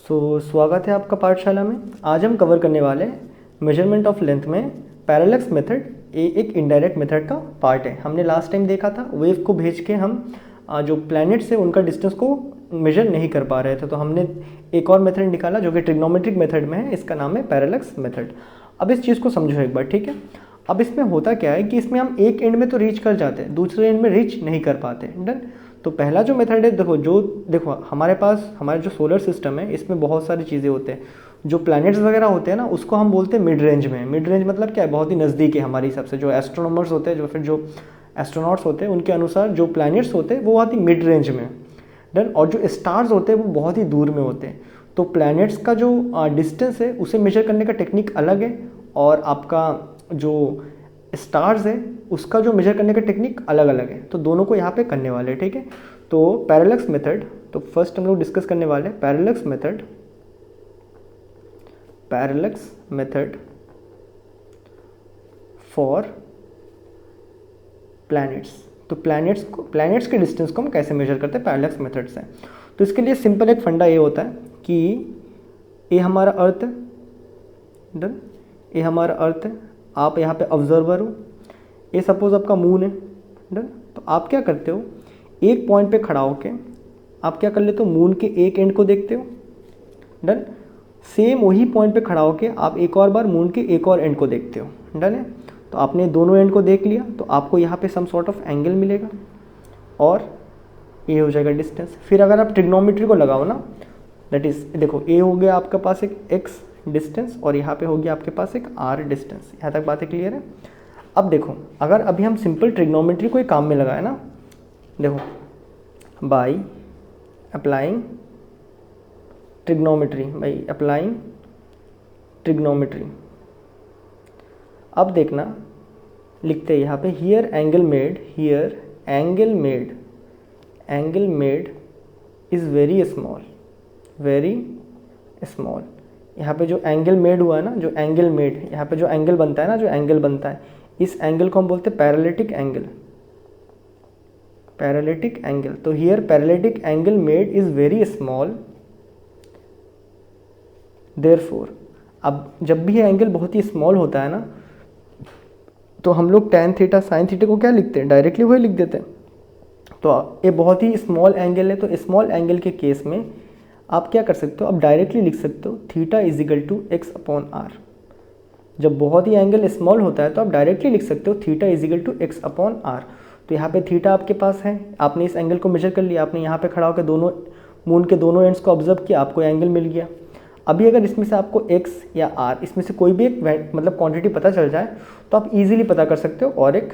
स्वागत है आपका पाठशाला में। आज हम कवर करने वाले मेजरमेंट ऑफ लेंथ में पैरेलक्स मेथड। एक इनडायरेक्ट मेथड का पार्ट है। हमने लास्ट टाइम देखा था वेव को भेज के हम जो प्लैनेट्स है उनका डिस्टेंस को मेजर नहीं कर पा रहे थे, तो हमने एक और मेथड निकाला जो कि ट्रिग्नोमेट्रिक मेथड में है। इसका नाम है पैरेलक्स मेथड। अब इस चीज़ को समझो एक बार, ठीक है। अब इसमें होता क्या है कि इसमें हम एक एंड में तो रीच कर जाते हैं, दूसरे एंड में रीच नहीं कर पाते। डन। तो पहला जो मेथड है, देखो हमारे पास हमारा जो सोलर सिस्टम है इसमें बहुत सारी चीज़ें होते हैं। जो प्लैनेट्स वगैरह होते हैं ना उसको हम बोलते हैं मिड रेंज में। मिड रेंज मतलब क्या है, बहुत ही नज़दीक है हमारे हिसाब से। जो एस्ट्रोनॉमर्स होते हैं, जो एस्ट्रोनॉट्स होते हैं, उनके अनुसार जो प्लैनेट्स होते हैं वो बहुत ही मिड रेंज में। डन। और जो स्टार्स होते हैं वो बहुत ही दूर में होते हैं। तो प्लैनेट्स का जो डिस्टेंस है उसे मेजर करने का टेक्निक अलग है, और आपका जो स्टार्स है उसका जो मेजर करने का टेक्निक अलग अलग है। तो दोनों को यहाँ पे करने वाले हैं, ठीक है। तो पैरेलक्स मेथड, तो फर्स्ट हम लोग डिस्कस करने वाले हैं पैरेलक्स मेथड फॉर प्लैनेट्स। तो प्लैनेट्स के डिस्टेंस को हम कैसे मेजर करते हैं पैरेलक्स मेथड से। तो इसके लिए सिंपल एक फंडा ये होता है कि ये हमारा अर्थ है। डन। ये हमारा अर्थ है, आप यहाँ पे ऑब्जर्वर हो। ये सपोज आपका मून है। डन। तो आप क्या करते हो, एक पॉइंट पे खड़ा होके आप क्या कर लेते हो, मून के एक एंड को देखते हो। डन। सेम वही पॉइंट पे खड़ा होके आप एक और बार मून के एक और एंड को देखते हो। डन है। तो आपने दोनों एंड को देख लिया, तो आपको यहाँ पे सम सॉर्ट ऑफ एंगल मिलेगा और ये हो जाएगा डिस्टेंस। फिर अगर आप ट्रिग्नोमेट्री को लगाओ ना, दैट इज देखो ए हो गया आपके पास एक एक्स डिस्टेंस और यहाँ पे हो गया आपके पास एक आर डिस्टेंस। यहाँ तक बातें क्लियर है। अब देखो, अगर अभी हम सिंपल ट्रिग्नोमेट्री को एक काम में लगाए ना, देखो बाई अप्लाइंग ट्रिग्नोमेट्री, अब देखना लिखते हैं यहाँ पे here angle made is very small. यहाँ पे जो एंगल मेड हुआ है ना, यहाँ पे जो एंगल बनता है ना, इस एंगल को हम बोलते हैं पैरेलैटिक एंगल। तो here parallactic angle made is very small, therefore. अब जब भी ये एंगल बहुत ही स्मॉल होता है ना, तो हम लोग tan थीटा sin थीटा को क्या लिखते हैं, डायरेक्टली वही लिख देते हैं। तो ये बहुत ही स्मॉल एंगल है, तो स्मॉल एंगल के केस में आप क्या कर सकते हो, आप डायरेक्टली लिख सकते हो theta is equal to X upon R. जब बहुत ही एंगल स्मॉल होता है तो आप डायरेक्टली लिख सकते हो theta is equal to X upon R. तो यहाँ पे थीटा आपके पास है, आपने इस एंगल को मेजर कर लिया, आपने यहाँ पे खड़ा होकर दोनों मून के दोनों एंड्स को ऑब्जर्व किया, आपको एंगल मिल गया। अभी अगर इसमें से आपको x या r इसमें से कोई भी एक मतलब क्वांटिटी पता चल जाए तो आप इजीली पता कर सकते हो और एक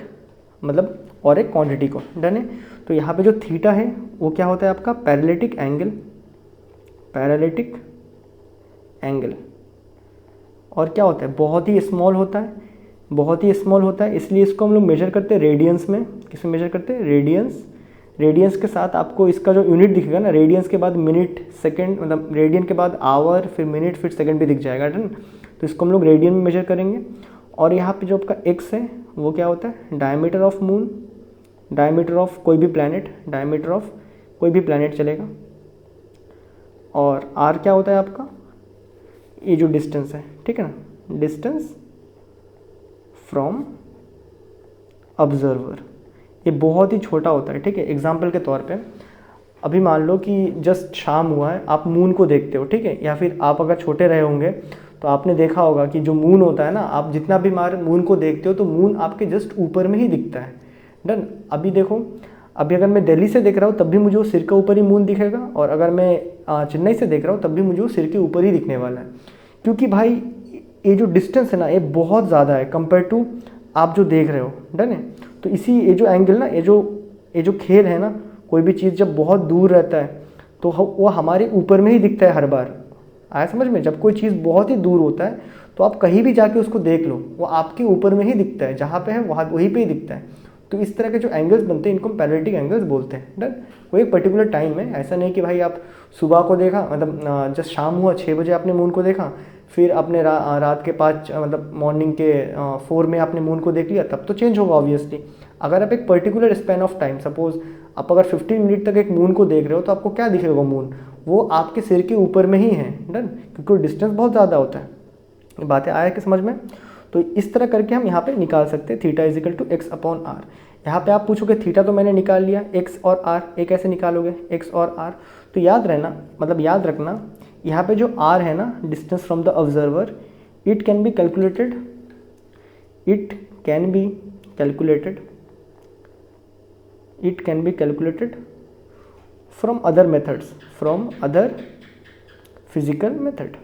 क्वांटिटी को। डन है। तो यहाँ पे जो थीटा है वो क्या होता है आपका पैरेलैटिक एंगल। और क्या होता है, बहुत ही स्मॉल होता है, इसलिए इसको हम लोग मेजर करते हैं रेडियंस में। किसमें मेजर करते हैं, रेडियंस के साथ आपको इसका जो यूनिट दिखेगा ना, रेडियंस के बाद मिनट सेकंड, मतलब रेडियन के बाद आवर, फिर मिनट, फिर सेकंड भी दिख जाएगा। डन। तो इसको हम लोग रेडियन में मेजर करेंगे। और यहाँ पे जो आपका एक्स है वो क्या होता है, diameter of moon, diameter of कोई भी प्लैनेट चलेगा। और आर क्या होता है आपका, ये जो डिस्टेंस है, ठीक है ना, डिस्टेंस फ्रॉम ऑब्जर्वर। ये बहुत ही छोटा होता है, ठीक है। एग्जाम्पल के तौर पे अभी मान लो कि जस्ट शाम हुआ है, आप मून को देखते हो, ठीक है। या फिर आप अगर छोटे रहे होंगे तो आपने देखा होगा कि जो मून होता है ना, आप जितना भी मून को देखते हो तो मून आपके जस्ट ऊपर में ही दिखता है। डन। अभी देखो, अभी अगर मैं दिल्ली से देख रहा हूँ तब भी मुझे वो सिर के ऊपर ही मून दिखेगा, और अगर मैं चेन्नई से देख रहा हूँ तब भी मुझे वो सिर के ऊपर ही दिखने वाला है। क्योंकि भाई ये जो डिस्टेंस है ना, ये बहुत ज़्यादा है कंपेयर टू आप जो देख रहे हो। डन है। तो इसी ये जो एंगल ना, ये जो खेल है ना, कोई भी चीज़ जब बहुत दूर रहता है तो वो हमारे ऊपर में ही दिखता है हर बार। आया समझ में। जब कोई चीज़ बहुत ही दूर होता है तो आप कहीं भी जाके उसको देख लो, वो आपके ऊपर में ही दिखता है, जहाँ पे है वहाँ वहीं पे ही दिखता है। तो इस तरह के जो एंगल्स बनते हैं इनको हम पैरेलैटिक एंगल्स बोलते हैं। डन। कोई एक पर्टिकुलर टाइम में, ऐसा नहीं कि भाई आप सुबह को देखा, मतलब जस्ट शाम हुआ 6 बजे आपने मून को देखा, फिर आपने रात के 5 मतलब मॉर्निंग के 4 में आपने मून को देख लिया, तब तो चेंज होगा ऑब्वियसली। अगर आप एक particular span of time, suppose आप अगर 15 मिनट तक एक मून को देख रहे हो तो आपको क्या दिखेगा मून, वो आपके सिर के ऊपर में ही है, डन, क्योंकि डिस्टेंस बहुत ज़्यादा होता है। ये बातें आया कि समझ में? तो इस तरह करके हम यहाँ पे निकाल सकते हैं theta is equal to X upon R. यहाँ पे आप पूछोगे थीटा तो मैंने निकाल लिया, एक्स और आर ये कैसे निकालोगे, एक्स और आर। तो याद रखना यहाँ पे जो आर है ना, distance from the observer, it can be calculated from other physical method.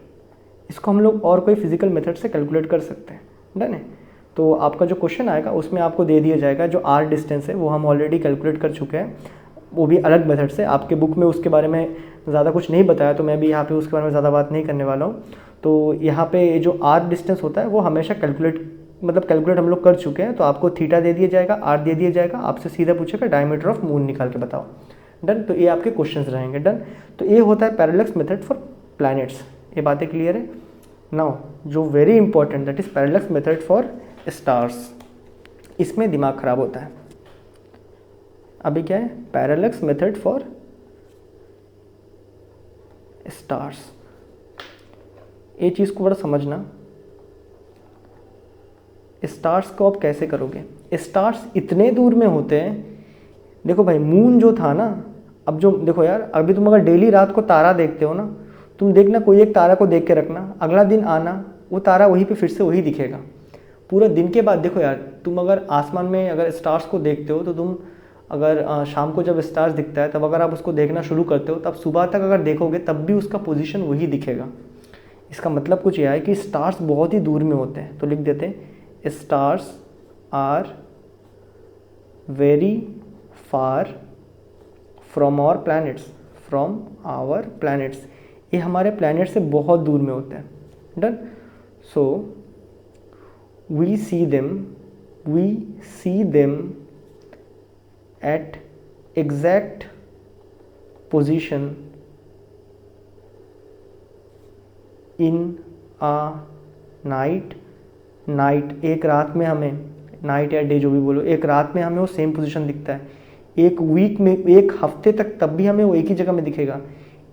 इसको हम लोग और कोई फिजिकल मेथड से कैलकुलेट कर सकते हैं, डन है। तो आपका जो क्वेश्चन आएगा उसमें आपको दे दिया जाएगा जो आर डिस्टेंस है वो हम ऑलरेडी कैलकुलेट कर चुके हैं, वो भी अलग मेथड से। आपके बुक में उसके बारे में ज़्यादा कुछ नहीं बताया, तो मैं भी यहाँ पे उसके बारे में ज़्यादा बात नहीं करने वाला हूँ। तो यहाँ पे जो आर डिस्टेंस होता है वो हमेशा कैलकुलेट हम लोग कर चुके हैं। तो आपको थीटा दे दिया जाएगा, आर दे दिया जाएगा, आपसे सीधा पूछेगा डायमीटर ऑफ मून निकाल के बताओ, डन। तो ये आपके क्वेश्चंस रहेंगे, डन। तो ये होता है पैरेलक्स मेथड फॉर प्लैनेट्स। ये बातें क्लियर है? नाउ जो very important, that is parallax method for stars. इसमें दिमाग खराब होता है। अभी क्या है? Parallax method for stars. ये चीज़ को बड़ा समझना। स्टार्स को आप कैसे करोगे? स्टार्स इतने दूर में होते हैं। देखो भाई, मून जो था ना, अब जो देखो यार, अभी तुम अगर डेली रात को तारा देखते हो ना, तुम देखना कोई एक तारा को देख के रखना, अगला दिन आना वो तारा वहीं पे फिर से वही दिखेगा पूरा दिन के बाद। देखो यार, तुम अगर आसमान में अगर स्टार्स को देखते हो तो तुम अगर शाम को जब स्टार्स दिखता है तब अगर आप उसको देखना शुरू करते हो, तब सुबह तक अगर देखोगे तब भी उसका पोजीशन वही दिखेगा। इसका मतलब कुछ यह है कि स्टार्स बहुत ही दूर में होते हैं। तो लिख देते हैं stars are very far from our planets. ये हमारे प्लैनेट से बहुत दूर में होते हैं, done. So we see them at exact position in a night. एक रात में हमें, नाइट या डे जो भी बोलो, एक रात में हमें वो सेम पोजीशन दिखता है। एक वीक में, एक हफ्ते तक तब भी हमें वो एक ही जगह में दिखेगा।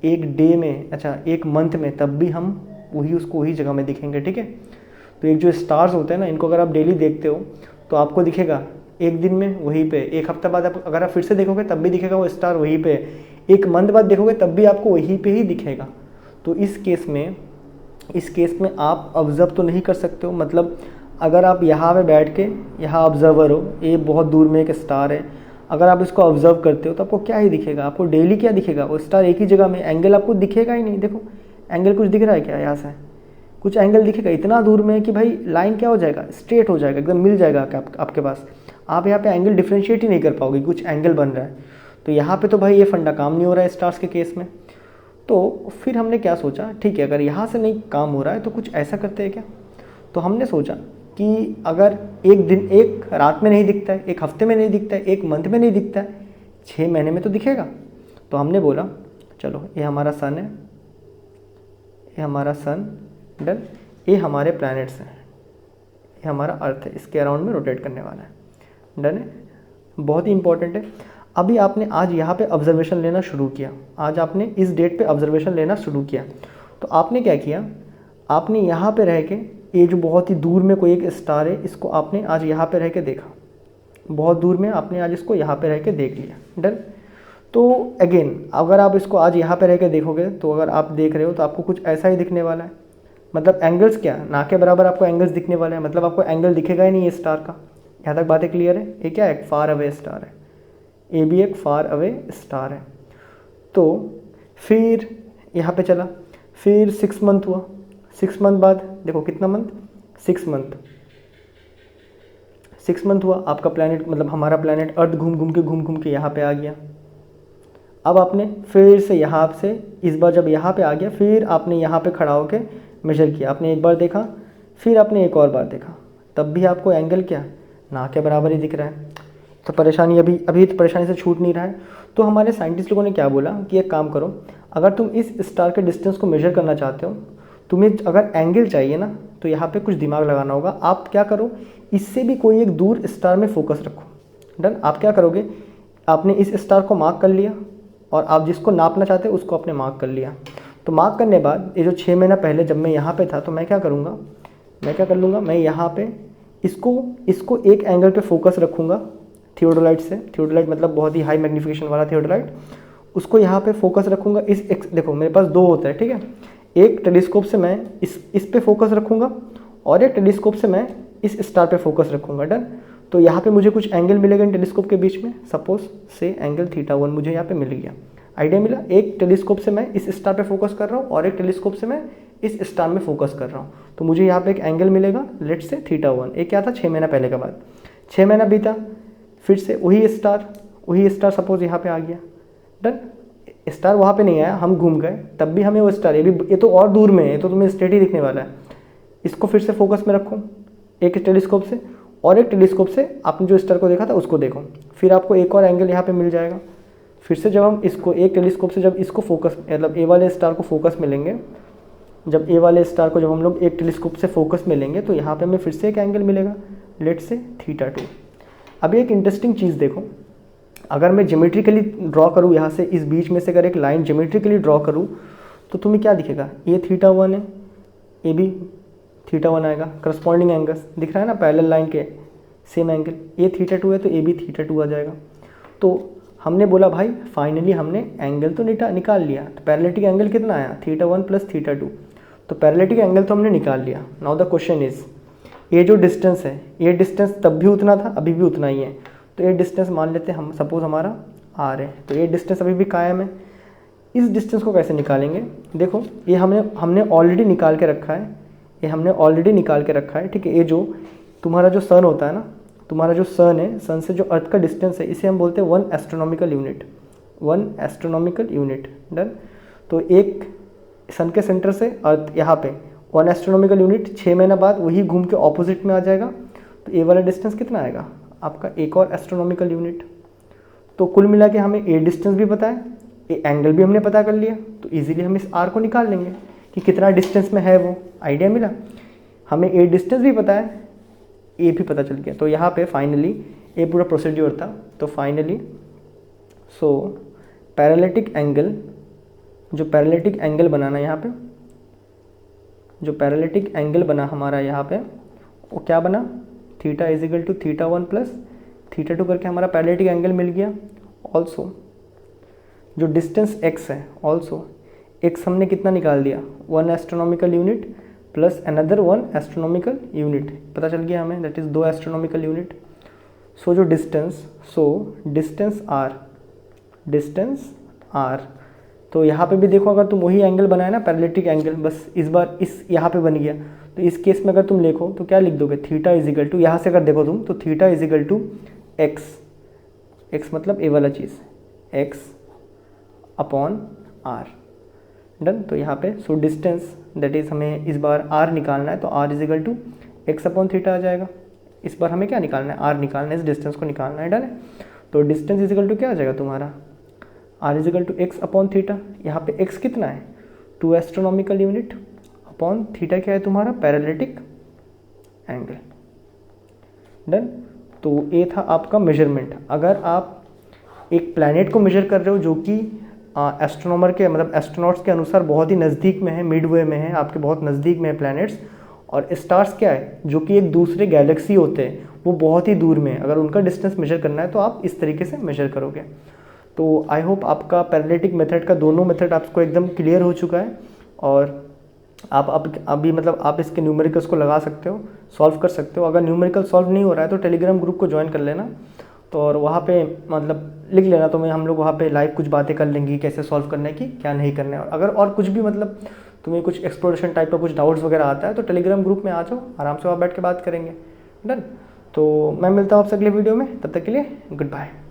एक डे में, अच्छा एक मंथ में, तब भी हम उसको वही जगह में दिखेंगे, ठीक है। तो एक जो स्टार्स होते हैं ना, इनको अगर आप डेली देखते हो तो आपको दिखेगा एक दिन में वहीं पे, एक हफ्ता बाद अगर आप फिर से देखोगे तब भी दिखेगा वो स्टार वहीं पे, एक मंथ बाद देखोगे तब भी आपको वहीं पे ही दिखेगा। तो इस केस में आप ऑब्जर्व तो नहीं कर सकते हो। मतलब अगर आप यहाँ पे बैठ के, यहाँ ऑब्जर्वर हो, ये बहुत दूर में एक स्टार है, अगर आप इसको ऑब्जर्व करते हो तो आपको क्या ही दिखेगा? आपको डेली क्या दिखेगा? वो स्टार एक ही जगह में, एंगल आपको दिखेगा ही नहीं। देखो एंगल कुछ दिख रहा है क्या? यहाँ से कुछ एंगल दिखेगा? इतना दूर में है कि भाई लाइन क्या हो जाएगा, स्ट्रेट हो जाएगा, एकदम मिल जाएगा आपके पास। आप यहाँ पे एंगल डिफ्रेंशिएट ही नहीं कर पाओगे, कुछ एंगल बन रहा है। तो यहाँ पे तो भाई ये फंडा काम नहीं हो रहा है स्टार्स के केस में। तो फिर हमने क्या सोचा, ठीक है अगर यहाँ से नहीं काम हो रहा है तो कुछ ऐसा करते हैं क्या। तो हमने सोचा कि अगर एक रात में नहीं दिखता है, एक हफ्ते में नहीं दिखता है, एक मंथ में नहीं दिखता है, 6 महीने में तो दिखेगा। तो हमने बोला चलो ये हमारा सन है, ये हमारा सन, डन। ये हमारे प्लैनेट्स हैं, ये हमारा अर्थ है, इसके अराउंड में रोटेट करने वाला है, डन है। बहुत ही इंपॉर्टेंट है। अभी आपने आज यहाँ पे ऑब्जर्वेशन लेना शुरू किया, आज आपने इस डेट पे ऑब्जर्वेशन लेना शुरू किया। तो आपने क्या किया, आपने यहाँ पे रह के, ये जो बहुत ही दूर में कोई एक स्टार है, इसको आपने आज यहाँ पे रह के देखा, बहुत दूर में आपने आज इसको यहाँ पे रह के देख लिया, डन। तो अगेन अगर आप इसको आज यहाँ पे रह के देखोगे तो अगर आप देख रहे हो तो आपको कुछ ऐसा ही दिखने वाला है। मतलब एंगल्स क्या, ना के बराबर आपको एंगल्स दिखने वाले हैं, मतलब आपको एंगल दिखेगा ही नहीं ये स्टार का। यहाँ तक बातें क्लियर है? ये क्या है? एक फार अवे स्टार है, ये भी एक फार अवे स्टार है। तो फिर यहाँ पे चला, फिर 6 मंथ हुआ, 6 मंथ बाद देखो कितना मंथ, 6 मंथ हुआ। आपका प्लैनेट, मतलब हमारा प्लैनेट अर्थ घूम घूम के यहाँ पे आ गया। अब आपने फिर से यहाँ से, इस बार जब यहाँ पे आ गया, फिर आपने यहाँ पे खड़ा होके मेजर किया। आपने एक बार देखा, फिर आपने एक और बार देखा, तब भी आपको एंगल क्या, ना के बराबर ही दिख रहा है। तो परेशानी अभी तो परेशानी से छूट नहीं रहा है। तो हमारे साइंटिस्ट लोगों ने क्या बोला कि एक काम करो, अगर तुम इस स्टार के डिस्टेंस को मेजर करना चाहते हो, तुम्हें अगर एंगल चाहिए ना, तो यहाँ पे कुछ दिमाग लगाना होगा। आप क्या करो, इससे भी कोई एक दूर स्टार में फोकस रखो, डन। आप क्या करोगे, आपने इस स्टार को मार्क कर लिया और आप जिसको नापना चाहते हैं उसको आपने मार्क कर लिया। तो मार्क करने के बाद ये जो 6 महीना पहले जब मैं यहाँ पे था तो मैं क्या करूँगा, मैं क्या कर लूँगा, मैं यहाँ पे इसको एक एंगल पे फोकस रखूँगा थियोडोलाइट से। थियोडोलाइट मतलब बहुत ही हाई मैग्नीफिकेशन वाला थियोडोलाइट, उसको यहाँ पे फोकस रखूँगा। देखो मेरे पास 2 होता है, ठीक है। एक टेलीस्कोप से मैं इस पे फोकस रखूँगा और एक टेलीस्कोप से मैं इस स्टार पे फोकस रखूँगा। डन। तो यहाँ पे मुझे कुछ एंगल मिलेगा इन टेलीस्कोप के बीच में, सपोज से एंगल θ1 मुझे यहाँ पे मिल गया। आइडिया मिला। एक टेलीस्कोप से मैं इस स्टार पे फोकस कर रहा हूँ और एक टेलीस्कोप से मैं इस स्टार में फोकस कर रहा हूँ, तो मुझे यहाँ पे एक एंगल मिलेगा लेट से θ1। एक क्या था 6 महीना पहले के बाद, 6 महीना बीता, फिर से वही स्टार सपोज यहाँ पे आ गया। डन। स्टार वहाँ पे नहीं आया, हम घूम गए, तब भी हमें वो स्टार, ये तो और दूर में है, तो तुम्हें स्ट्रेट ही दिखने वाला है। इसको फिर से फोकस में रखो एक टेलीस्कोप से, और एक टेलीस्कोप से आपने जो स्टार को देखा था उसको देखो, फिर आपको एक और एंगल यहाँ पे मिल जाएगा। फिर से जब हम इसको एक टेलीस्कोप से जब इसको फोकस मतलब ए वाले स्टार को फोकस में लेंगे, जब ए वाले स्टार को जब हम लोग एक टेलीस्कोप से फोकस में लेंगे तो यहाँ पे हमें फिर से एक एंगल मिलेगा लेट से θ2। अभी एक इंटरेस्टिंग चीज़ देखो, अगर मैं ज्योमेट्रिकली ड्रॉ करूँ यहाँ से, इस बीच में से अगर एक लाइन ज्योमेट्रिकली ड्रॉ करूँ तो तुम्हें क्या दिखेगा, ये θ1 है, ये भी θ1 आएगा, करस्पॉन्डिंग एंगल्स दिख रहा है ना पैरेलल लाइन के सेम एंगल। ये θ2 है तो ये भी θ2 आ जाएगा। तो हमने बोला भाई फाइनली हमने एंगल तो निकाल लिया। तो पैरेललिटिक एंगल कितना आया, θ1 + θ2। तो पैरेललिटिक एंगल तो हमने निकाल लिया। नाउ द क्वेश्चन इज, ये जो डिस्टेंस है, ये डिस्टेंस तब भी उतना था, अभी भी उतना ही है। तो ये डिस्टेंस मान लेते हैं हम, सपोज हमारा r है, तो ये डिस्टेंस अभी भी कायम है। इस डिस्टेंस को कैसे निकालेंगे, देखो ये हमने ऑलरेडी निकाल के रखा है, ये हमने ऑलरेडी निकाल के रखा है, ठीक है। ये जो तुम्हारा जो सन होता है ना, तुम्हारा जो सन है, सन से जो अर्थ का डिस्टेंस है, इसे हम बोलते हैं 1 astronomical unit, 1 astronomical unit. Done. तो एक सन के सेंटर से अर्थ यहाँ पे 1 एस्ट्रोनॉमिकल यूनिट, 6 महीना बाद वही घूम के ऑपोजिट में आ जाएगा। तो ये वाला डिस्टेंस कितना आएगा आपका, एक और एस्ट्रोनॉमिकल यूनिट। तो कुल मिला के हमें ए डिस्टेंस भी पता है, ए एंगल भी हमने पता कर लिया, तो इजीली हम इस आर को निकाल लेंगे कि कितना डिस्टेंस में है वो। आइडिया मिला। हमें ए डिस्टेंस भी पता है, ए भी पता चल गया। तो यहाँ पे फाइनली ये पूरा प्रोसीड्यूर था। तो फाइनली सो पैरेललिटिक एंगल, जो पैरेललिटिक एंगल बनाना यहाँ पे, जो पैरेललिटिक एंगल बना हमारा यहाँ पे, वो क्या बना, θ = θ1 + θ2 करके हमारा पैरेललिटिक एंगल मिल गया। ऑल्सो जो डिस्टेंस x है, ऑल्सो x हमने कितना निकाल दिया, 1 astronomical unit plus another 1 astronomical unit, पता चल गया हमें, दैट इज़ 2 एस्ट्रोनॉमिकल यूनिट। सो जो डिस्टेंस r, तो यहाँ पे भी देखो, अगर तुम वही एंगल बनाए ना पैरेललिटिक एंगल, बस इस बार इस यहाँ पे बन गया। तो इस केस में अगर तुम लिखो तो क्या लिख दोगे, θ = यहाँ से अगर देखो तुम तो θ = x मतलब ए वाला चीज़, x/r। डन। तो यहाँ पे सो डिस्टेंस दैट इज़ हमें इस बार r निकालना है, तो r = x/θ आ जाएगा। इस बार हमें क्या निकालना है, r निकालना है, इस डिस्टेंस को निकालना है। डन है। तो डिस्टेंस = क्या आ जाएगा तुम्हारा, r = x/θ। यहाँ पे x कितना है, 2 एस्ट्रोनॉमिकल यूनिट अपॉन θ क्या है तुम्हारा, पैरेललिटिक एंगल। डन। तो ये था आपका मेजरमेंट। अगर आप एक प्लैनेट को मेजर कर रहे हो जो कि एस्ट्रोनॉमर के मतलब एस्ट्रोनॉट्स के अनुसार बहुत ही नज़दीक में है, मिडवे में है, आपके बहुत नज़दीक में है प्लैनेट्स, और स्टार्स क्या है जो कि एक दूसरे गैलेक्सी होते हैं, वो बहुत ही दूर में है। अगर उनका डिस्टेंस मेजर करना है तो आप इस तरीके से मेजर करोगे। तो आई होप आपका पैरेललिटिक मेथड का दोनों मेथड आपको एकदम क्लियर हो चुका है, और आप अभी मतलब आप इसके न्यूमेरिकल्स को लगा सकते हो, सॉल्व कर सकते हो। अगर न्यूमेरिकल सॉल्व नहीं हो रहा है तो टेलीग्राम ग्रुप को ज्वाइन कर लेना, तो और वहाँ पे मतलब लिख लेना, तो हम लोग वहाँ पे लाइव कुछ बातें कर लेंगे कैसे सॉल्व करना है, कि क्या नहीं करना है। अगर और कुछ भी मतलब तुम्हें कुछ एक्सप्लोरेशन टाइप का कुछ डाउट्स वगैरह आता है तो टेलीग्राम ग्रुप में आ जाओ, आराम से वहाँ बैठ के बात करेंगे। डन। तो मैं मिलता हूँ आपसे अगले वीडियो में, तब तक के लिए गुड बाय।